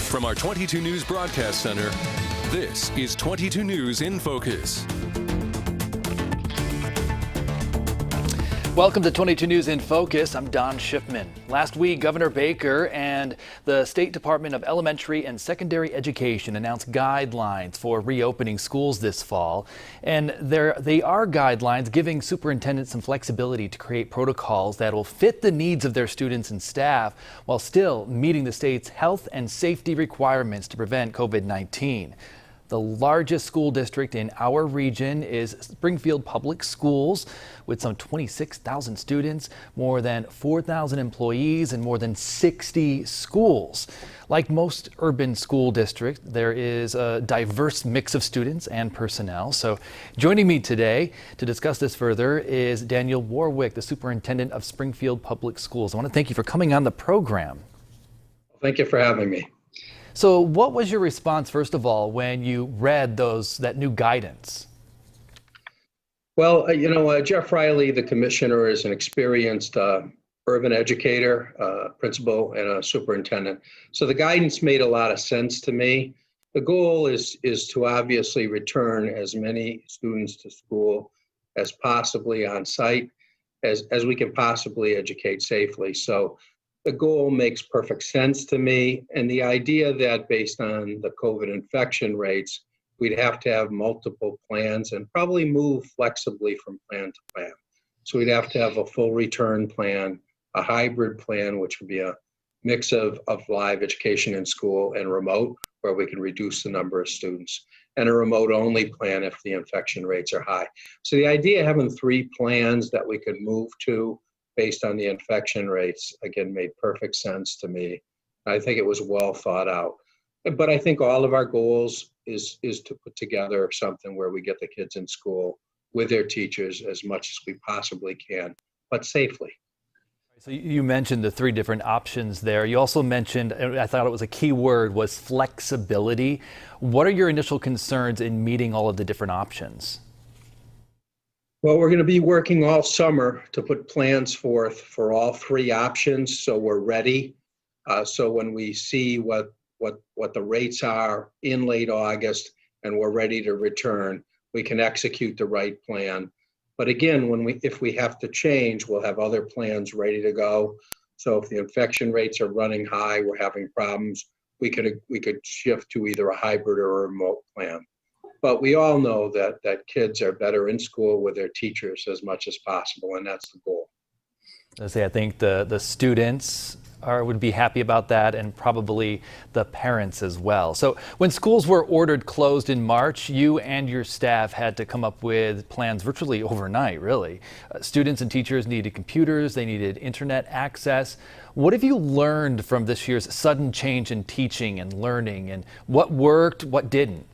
From our 22 News Broadcast Center, this is 22 News in Focus. Welcome to 22 News in Focus. I'm Don Schiffman. Last week, Governor Baker and the State Department of Elementary and Secondary Education announced guidelines for reopening schools this fall. And they are guidelines giving superintendents some flexibility to create protocols that will fit the needs of their students and staff while still meeting the state's health and safety requirements to prevent COVID-19. The largest school district in our region is Springfield Public Schools, with some 26,000 students, more than 4,000 employees, and more than 60 schools. Like most urban school districts, there is a diverse mix of students and personnel. So joining me today to discuss this further is Daniel Warwick, the superintendent of Springfield Public Schools. I want to thank you for coming on the program. Thank you for having me. So what was your response, first of all, when you read that new guidance? Well, Jeff Riley, the commissioner, is an experienced urban educator, principal, and a superintendent. So the guidance made a lot of sense to me. The goal is to obviously return as many students to school as possibly on site as we can possibly educate safely. So the goal makes perfect sense to me, and the idea that based on the COVID infection rates, we'd have to have multiple plans and probably move flexibly from plan to plan. So we'd have to have a full return plan, a hybrid plan, which would be a mix of live education in school and remote, where we can reduce the number of students, and a remote only plan if the infection rates are high. So the idea of having 3 plans that we could move to based on the infection rates, again, made perfect sense to me. I think it was well thought out. But I think all of our goals is to put together something where we get the kids in school with their teachers as much as we possibly can, but safely. So you mentioned the 3 different options there. You also mentioned, I thought it was a key word, was flexibility. What are your initial concerns in meeting all of the different options? Well, we're going to be working all summer to put plans forth for all 3 options, so we're ready. So when we see what the rates are in late August and we're ready to return, we can execute the right plan. But again, if we have to change, we'll have other plans ready to go. So if the infection rates are running high, we're having problems, we could shift to either a hybrid or a remote plan. But we all know that kids are better in school with their teachers as much as possible, and that's the goal. I think the students would be happy about that, and probably the parents as well. So when schools were ordered closed in March, you and your staff had to come up with plans virtually overnight, really. Students and teachers needed computers, they needed internet access. What have you learned from this year's sudden change in teaching and learning, and what worked, what didn't?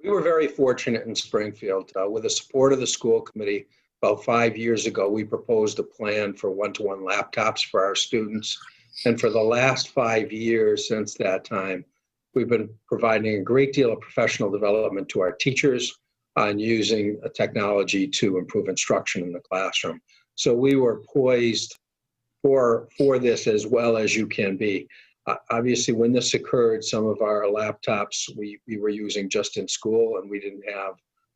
We were very fortunate in Springfield. With the support of the school committee, about 5 years ago, we proposed a plan for one-to-one laptops for our students. And for the last 5 years since that time, we've been providing a great deal of professional development to our teachers on using technology to improve instruction in the classroom. So we were poised for this as well as you can be. Obviously, when this occurred, some of our laptops we were using just in school, and we didn't have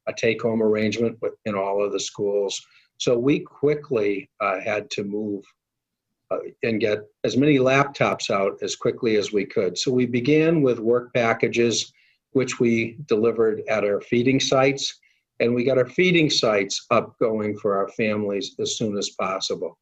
a take-home arrangement in all of the schools. So we quickly had to move and get as many laptops out as quickly as we could. So we began with work packages, which we delivered at our feeding sites, and we got our feeding sites up going for our families as soon as possible.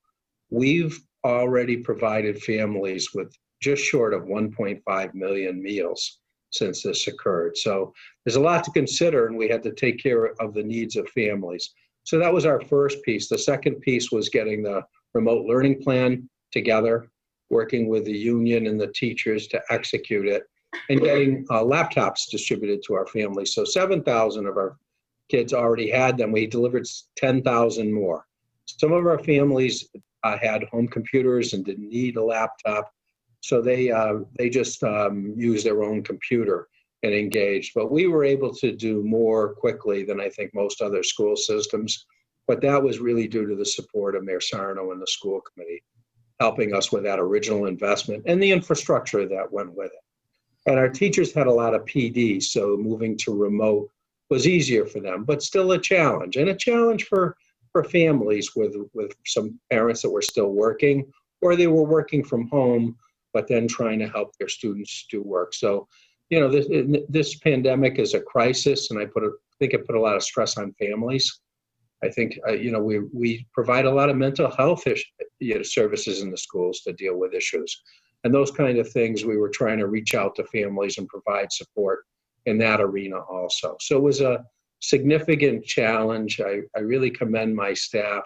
We've already provided families with just short of 1.5 million meals since this occurred. So there's a lot to consider, and we had to take care of the needs of families. So that was our first piece. The second piece was getting the remote learning plan together, working with the union and the teachers to execute it, and getting laptops distributed to our families. So 7,000 of our kids already had them. We delivered 10,000 more. Some of our families had home computers and didn't need a laptop. So they just used their own computer and engaged. But we were able to do more quickly than I think most other school systems. But that was really due to the support of Mayor Sarno and the school committee, helping us with that original investment and the infrastructure that went with it. And our teachers had a lot of PD, so moving to remote was easier for them, but still a challenge. And a challenge for families with some parents that were still working, or they were working from home, but then trying to help their students do work. So, this pandemic is a crisis, and I think it put a lot of stress on families. I think, we provide a lot of mental health services in the schools to deal with issues. And those kind of things, we were trying to reach out to families and provide support in that arena also. So it was a significant challenge. I really commend my staff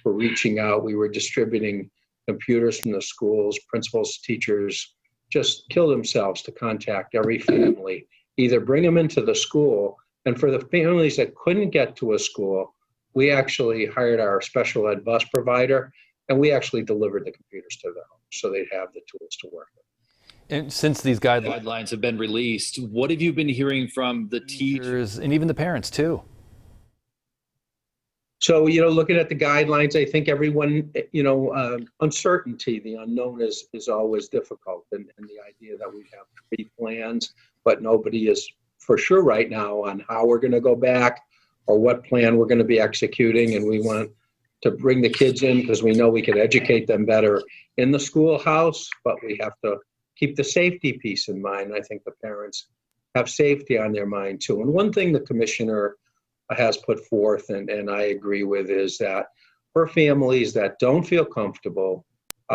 for reaching out. We were distributing computers from the schools. Principals, teachers just kill themselves to contact every family, either bring them into the school, and for the families that couldn't get to a school, we actually hired our special ed bus provider, and we actually delivered the computers to them so they'd have the tools to work with. And since these guidelines have been released, what have you been hearing from the teachers and even the parents too? So, looking at the guidelines, I think everyone, uncertainty, the unknown is always difficult. And the idea that we have pre-plans, but nobody is for sure right now on how we're going to go back or what plan we're going to be executing. And we want to bring the kids in because we know we can educate them better in the schoolhouse, but we have to keep the safety piece in mind. I think the parents have safety on their mind too. And one thing the commissioner has put forth, and I agree with, is that for families that don't feel comfortable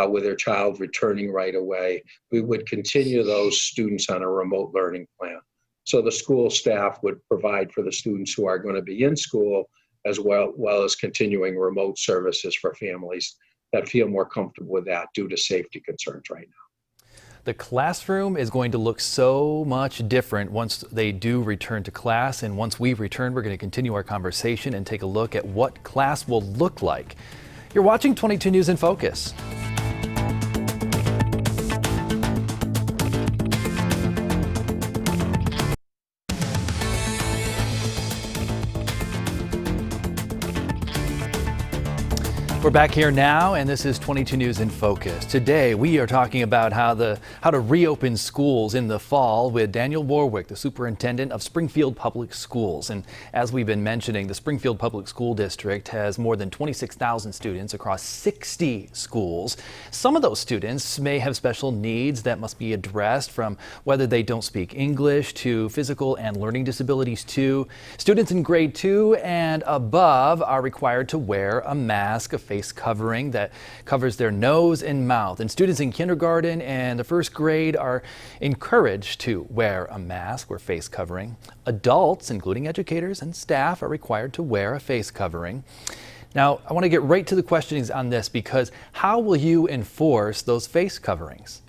with their child returning right away, we would continue those students on a remote learning plan. So the school staff would provide for the students who are going to be in school, as well as continuing remote services for families that feel more comfortable with that due to safety concerns right now. The classroom is going to look so much different once they do return to class. And once we return, we're going to continue our conversation and take a look at what class will look like. You're watching 22 News in Focus. We're back here now, and this is 22 News in Focus. Today, we are talking about how to reopen schools in the fall with Daniel Warwick, the superintendent of Springfield Public Schools. And as we've been mentioning, the Springfield Public School District has more than 26,000 students across 60 schools. Some of those students may have special needs that must be addressed, from whether they don't speak English to physical and learning disabilities too. Students in grade 2 and above are required to wear a mask, a face covering that covers their nose and mouth. And students in kindergarten and the first grade are encouraged to wear a mask or face covering. Adults, including educators and staff, are required to wear a face covering. Now, I want to get right to the questions on this, because how will you enforce those face coverings?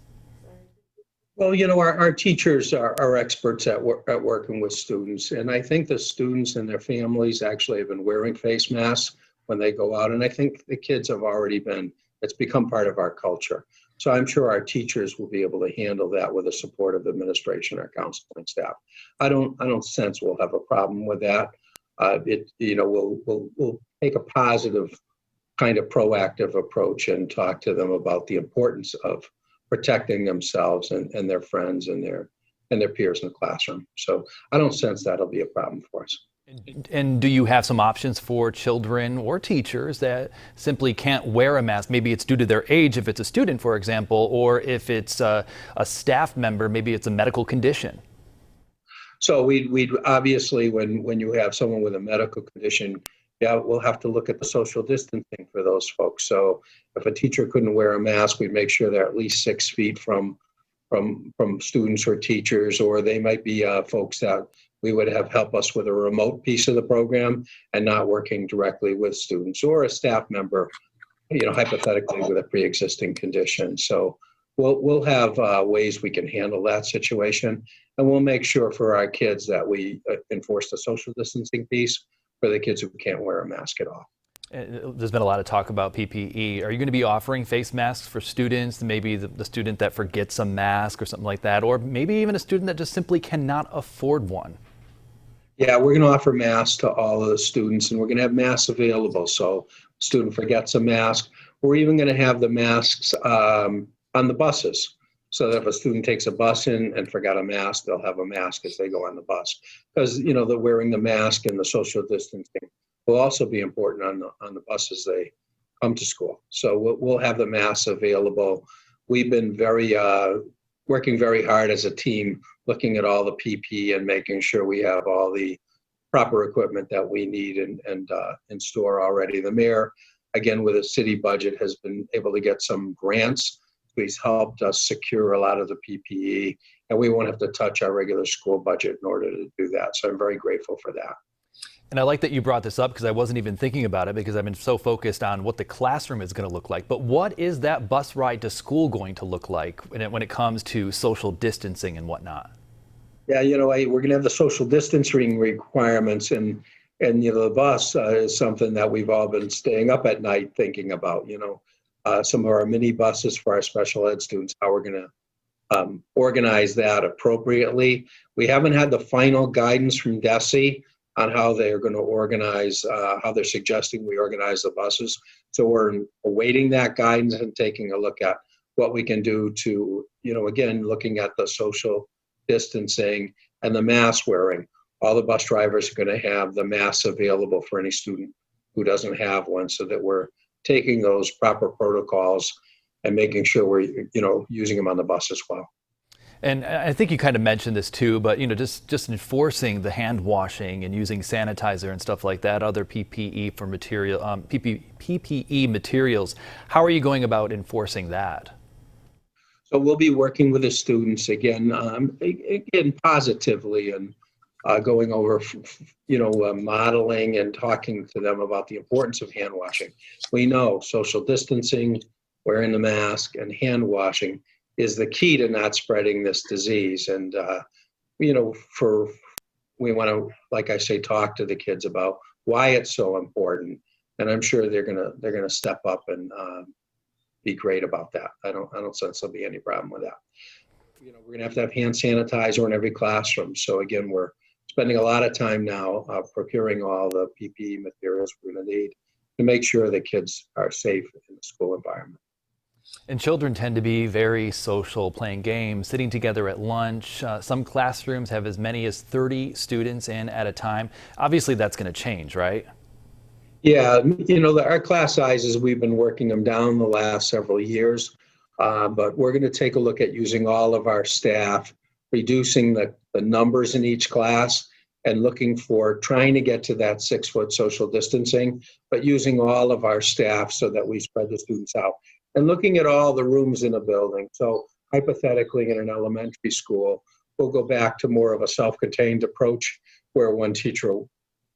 Well, our teachers are experts at working with students. And I think the students and their families actually have been wearing face masks when they go out. And I think the kids have already it's become part of our culture. So I'm sure our teachers will be able to handle that with the support of the administration, our counseling staff. I don't sense we'll have a problem with that. We'll take a positive kind of proactive approach and talk to them about the importance of protecting themselves and their friends and their peers in the classroom. So I don't sense that'll be a problem for us. And do you have some options for children or teachers that simply can't wear a mask? Maybe it's due to their age, if it's a student, for example, or if it's a staff member, maybe it's a medical condition. So we'd obviously, when you have someone with a medical condition, we'll have to look at the social distancing for those folks. So if a teacher couldn't wear a mask, we'd make sure they're at least 6 feet from students or teachers, or they might be folks that we would have help us with a remote piece of the program and not working directly with students, or a staff member, hypothetically with a pre-existing condition. So we'll have ways we can handle that situation, and we'll make sure for our kids that we enforce the social distancing piece for the kids who can't wear a mask at all. There's been a lot of talk about PPE. Are you going to be offering face masks for students, maybe the student that forgets a mask or something like that, or maybe even a student that just simply cannot afford one? Yeah, we're going to offer masks to all of the students, and we're going to have masks available. So student forgets a mask. We're even going to have the masks on the buses. so that if a student takes a bus in and forgot a mask, they'll have a mask as they go on the bus. Because, the wearing the mask and the social distancing will also be important on the bus as they come to school. So we'll have the masks available. We've been working very hard as a team, looking at all the PPE and making sure we have all the proper equipment that we need and in store already. The mayor, again, with a city budget, has been able to get some grants. He's helped us secure a lot of the PPE, and we won't have to touch our regular school budget in order to do that. So I'm very grateful for that. And I like that you brought this up because I wasn't even thinking about it because I've been so focused on what the classroom is going to look like. But what is that bus ride to school going to look like when it comes to social distancing and whatnot? Yeah, we're going to have the social distancing requirements, and the bus is something that we've all been staying up at night thinking about. Some of our mini buses for our special ed students, how we're going to organize that appropriately. We haven't had the final guidance from DESE on how they're going to organize, how they're suggesting we organize the buses. So we're awaiting that guidance and taking a look at what we can do to, again, looking at the social distancing and the mask wearing. All the bus drivers are going to have the masks available for any student who doesn't have one, so that we're taking those proper protocols and making sure we're, using them on the bus as well. And I think you kind of mentioned this too, but just enforcing the hand washing and using sanitizer and stuff like that, other PPE for PPE materials. How are you going about enforcing that? So we'll be working with the students again positively and going over, modeling and talking to them about the importance of hand washing. We know social distancing, wearing the mask, and hand washing is the key to not spreading this disease. And, we want to, like I say, talk to the kids about why it's so important. And I'm sure they're gonna step up and be great about that. I don't sense there'll be any problem with that. We're gonna have to have hand sanitizer in every classroom. So again, we're spending a lot of time now procuring all the PPE materials we're gonna need to make sure the kids are safe in the school environment. And children tend to be very social, playing games, sitting together at lunch. Some classrooms have as many as 30 students in at a time. Obviously, that's going to change, right? Yeah, our class sizes, we've been working them down the last several years, but we're going to take a look at using all of our staff, reducing the numbers in each class, and looking for trying to get to that 6-foot social distancing, but using all of our staff so that we spread the students out. And looking at all the rooms in a building. So hypothetically, in an elementary school, we'll go back to more of a self-contained approach where one teacher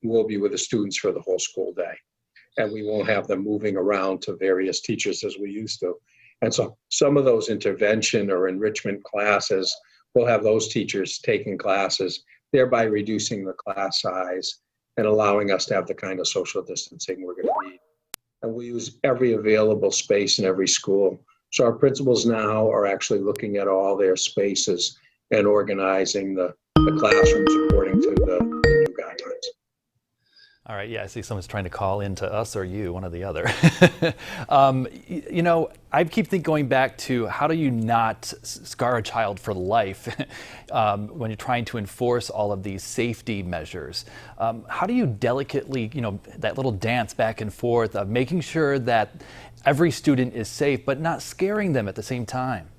will be with the students for the whole school day. And we won't have them moving around to various teachers as we used to. And so some of those intervention or enrichment classes, we'll have those teachers taking classes, thereby reducing the class size and allowing us to have the kind of social distancing we're going to need. And we use every available space in every school. So our principals now are actually looking at all their spaces and organizing the classrooms according to the new guidelines. All right, yeah, I see someone's trying to call into us or you, one or the other. I keep going back to how do you not scar a child for life when you're trying to enforce all of these safety measures? How do you delicately, that little dance back and forth of making sure that every student is safe, but not scaring them at the same time?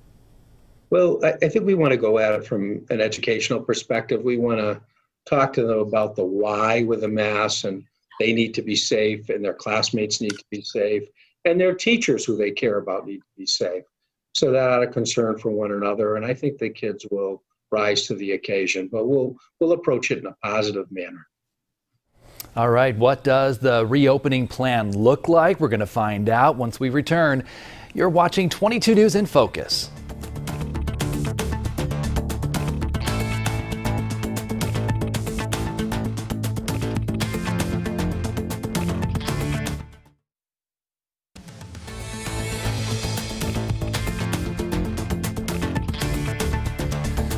Well, I think we want to go at it from an educational perspective. We want to talk to them about the why with the masks, and they need to be safe, and their classmates need to be safe, and their teachers who they care about need to be safe. So that out of concern for one another, and I think the kids will rise to the occasion, but we'll approach it in a positive manner. All right, what does the reopening plan look like? We're going to find out once we return. You're watching 22 News in Focus.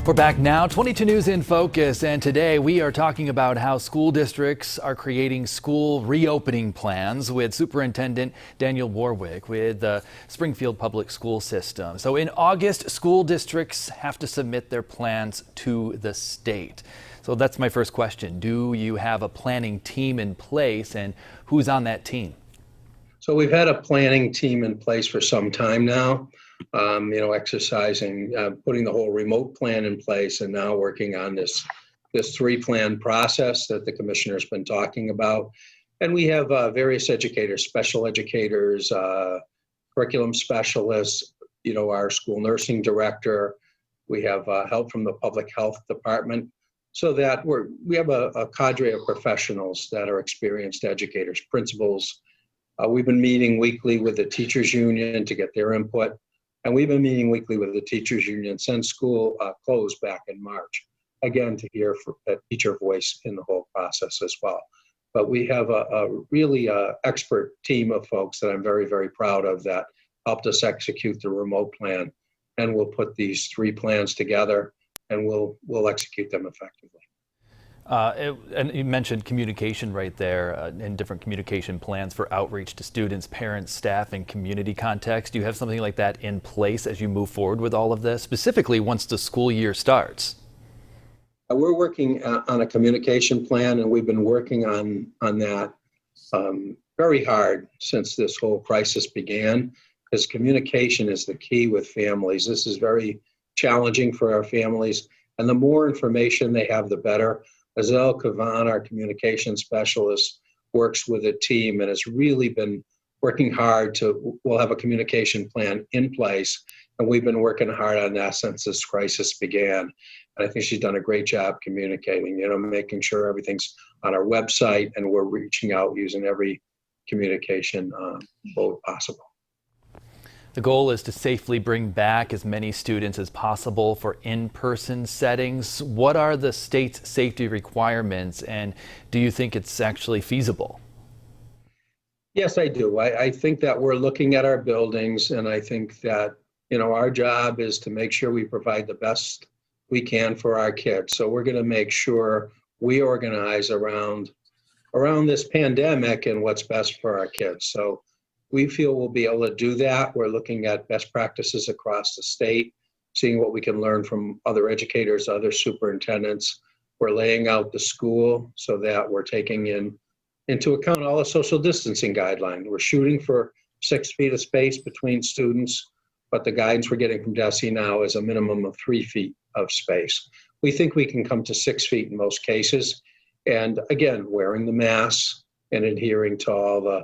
We're back now, 22 News in Focus, and today we are talking about how school districts are creating school reopening plans with Superintendent Daniel Warwick with the Springfield Public School System. So in August, school districts have to submit their plans to the state. So that's my first question. Do you have a planning team in place, and who's on that team? So we've had a planning team in place for some time now. Exercising, putting the whole remote plan in place, and now working on this three-plan process that the commissioner's been talking about. And we have various educators, special educators, curriculum specialists, our school nursing director. We have help from the public health department, so that we have a cadre of professionals that are experienced educators, principals. We've been meeting weekly with the teachers union to get their input. And we've been meeting weekly with the teachers union since school closed back in March, again, to hear a teacher voice in the whole process as well. But we have a really expert team of folks that I'm very, very proud of that helped us execute the remote plan. And we'll put these three plans together and we'll execute them effectively. And you mentioned communication right there, and different communication plans for outreach to students, parents, staff, and community context. Do you have something like that in place as you move forward with all of this, specifically once the school year starts? We're working on a communication plan, and we've been working on that very hard since this whole crisis began, because communication is the key with families. This is very challenging for our families, and the more information they have, the better. Azelle Kavan, our communication specialist, works with a team and has really been working hard we'll have a communication plan in place. And we've been working hard on that since this crisis began. And I think she's done a great job communicating, making sure everything's on our website, and we're reaching out using every communication mode possible. The goal is to safely bring back as many students as possible for in-person settings. What are the state's safety requirements, and do you think it's actually feasible? Yes, I do. I think that we're looking at our buildings, and I think that, our job is to make sure we provide the best we can for our kids. So we're going to make sure we organize around this pandemic and what's best for our kids. So we feel we'll be able to do that. We're looking at best practices across the state, seeing what we can learn from other educators, other superintendents. We're laying out the school so that we're taking into account all the social distancing guidelines. We're shooting for 6 feet of space between students, but the guidance we're getting from DESE now is a minimum of 3 feet of space. We think we can come to 6 feet in most cases. And again, wearing the masks and adhering to all the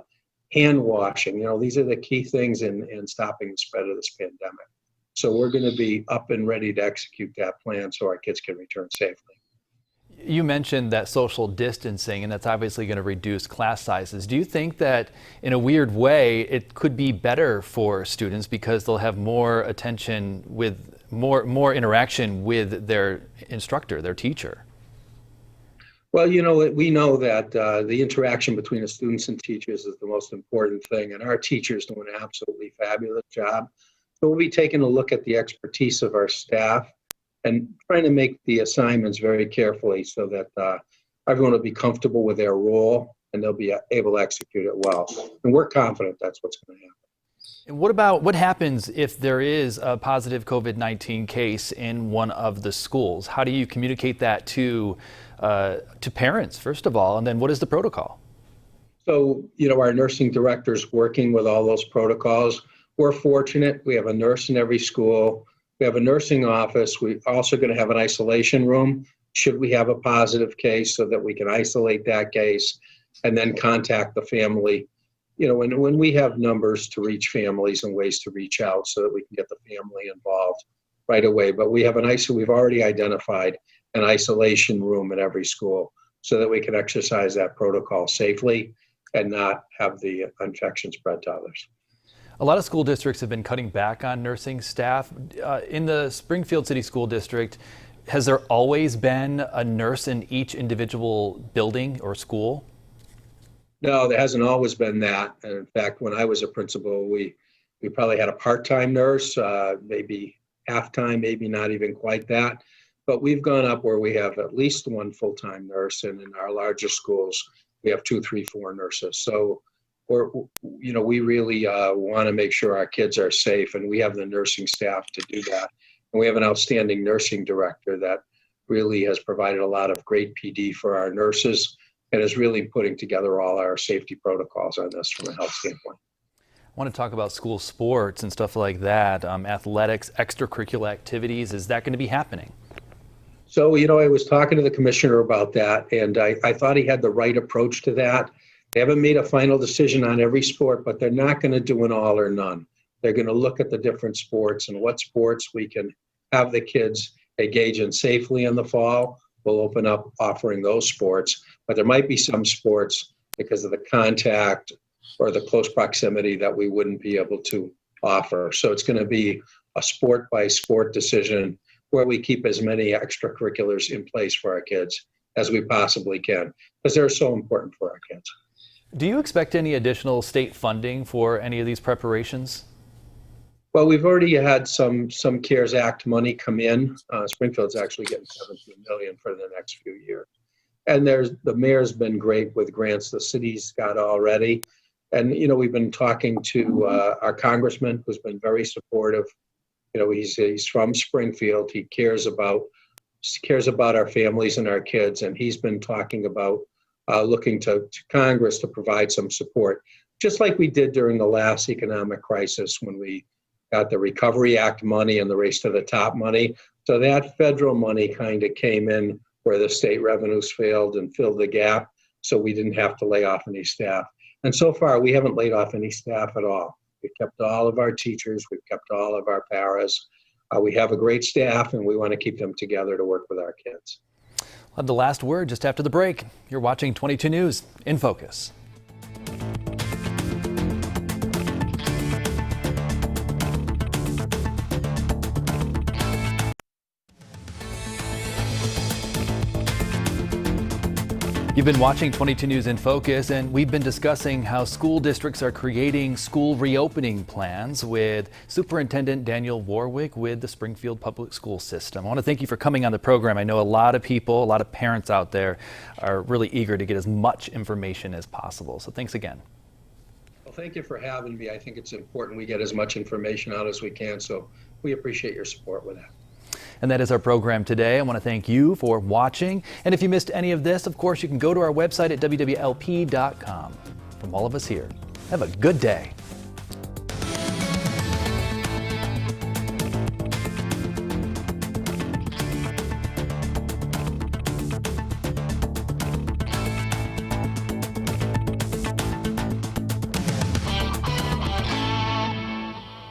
hand washing, these are the key things in stopping the spread of this pandemic. So we're going to be up and ready to execute that plan so our kids can return safely. You mentioned that social distancing, and that's obviously going to reduce class sizes. Do you think that in a weird way it could be better for students because they'll have more attention with more interaction with their instructor, their teacher? Well, we know that the interaction between the students and teachers is the most important thing, and our teachers do an absolutely fabulous job. So we'll be taking a look at the expertise of our staff and trying to make the assignments very carefully so that everyone will be comfortable with their role and they'll be able to execute it well. And we're confident that's what's going to happen. And what happens if there is a positive COVID-19 case in one of the schools? How do you communicate that to parents, first of all, and then what is the protocol? So, our nursing director is working with all those protocols. We're fortunate. We have a nurse in every school. We have a nursing office. We're also going to have an isolation room should we have a positive case so that we can isolate that case and then contact the family. When we have numbers to reach families and ways to reach out so that we can get the family involved right away. But we've already identified an isolation room in every school so that we can exercise that protocol safely and not have the infection spread to others. A lot of school districts have been cutting back on nursing staff. In the Springfield City School District, has there always been a nurse in each individual building or school? No, there hasn't always been that. And in fact, when I was a principal, we probably had a part-time nurse, maybe half-time, maybe not even quite that. but we've gone up where we have at least one full-time nurse, and in our larger schools, we have 2, 3, 4 nurses. So we really want to make sure our kids are safe, and we have the nursing staff to do that. And we have an outstanding nursing director that really has provided a lot of great PD for our nurses and is really putting together all our safety protocols on this from a health standpoint. I want to talk about school sports and stuff like that, athletics, extracurricular activities. Is that going to be happening? So, I was talking to the commissioner about that, and I thought he had the right approach to that. They haven't made a final decision on every sport, but they're not going to do an all or none. They're going to look at the different sports and what sports we can have the kids engage in safely in the fall. We'll open up offering those sports, but there might be some sports because of the contact or the close proximity that we wouldn't be able to offer. So it's going to be a sport by sport decision where we keep as many extracurriculars in place for our kids as we possibly can, because they're so important for our kids. Do you expect any additional state funding for any of these preparations? Well, we've already had some CARES Act money come in. Springfield's actually getting $17 million for the next few years. And the mayor's been great with grants the city's got already. And, we've been talking to our congressman, who's been very supportive. He's from Springfield. He cares about our families and our kids. And he's been talking about looking to Congress to provide some support, just like we did during the last economic crisis when we got the Recovery Act money and the Race to the Top money. So that federal money kind of came in where the state revenues failed and filled the gap, so we didn't have to lay off any staff. And so far, we haven't laid off any staff at all. We've kept all of our teachers, we've kept all of our paras. We have a great staff, and we want to keep them together to work with our kids. We'll have the last word just after the break. You're watching 22 News in Focus. You've been watching 22 News in Focus, and we've been discussing how school districts are creating school reopening plans with Superintendent Daniel Warwick with the Springfield Public School System. I want to thank you for coming on the program. I know a lot of people, a lot of parents out there are really eager to get as much information as possible. So thanks again. Well, thank you for having me. I think it's important we get as much information out as we can, so we appreciate your support with that. And that is our program today. I want to thank you for watching. And if you missed any of this, of course, you can go to our website at wwlp.com. From all of us here, have a good day.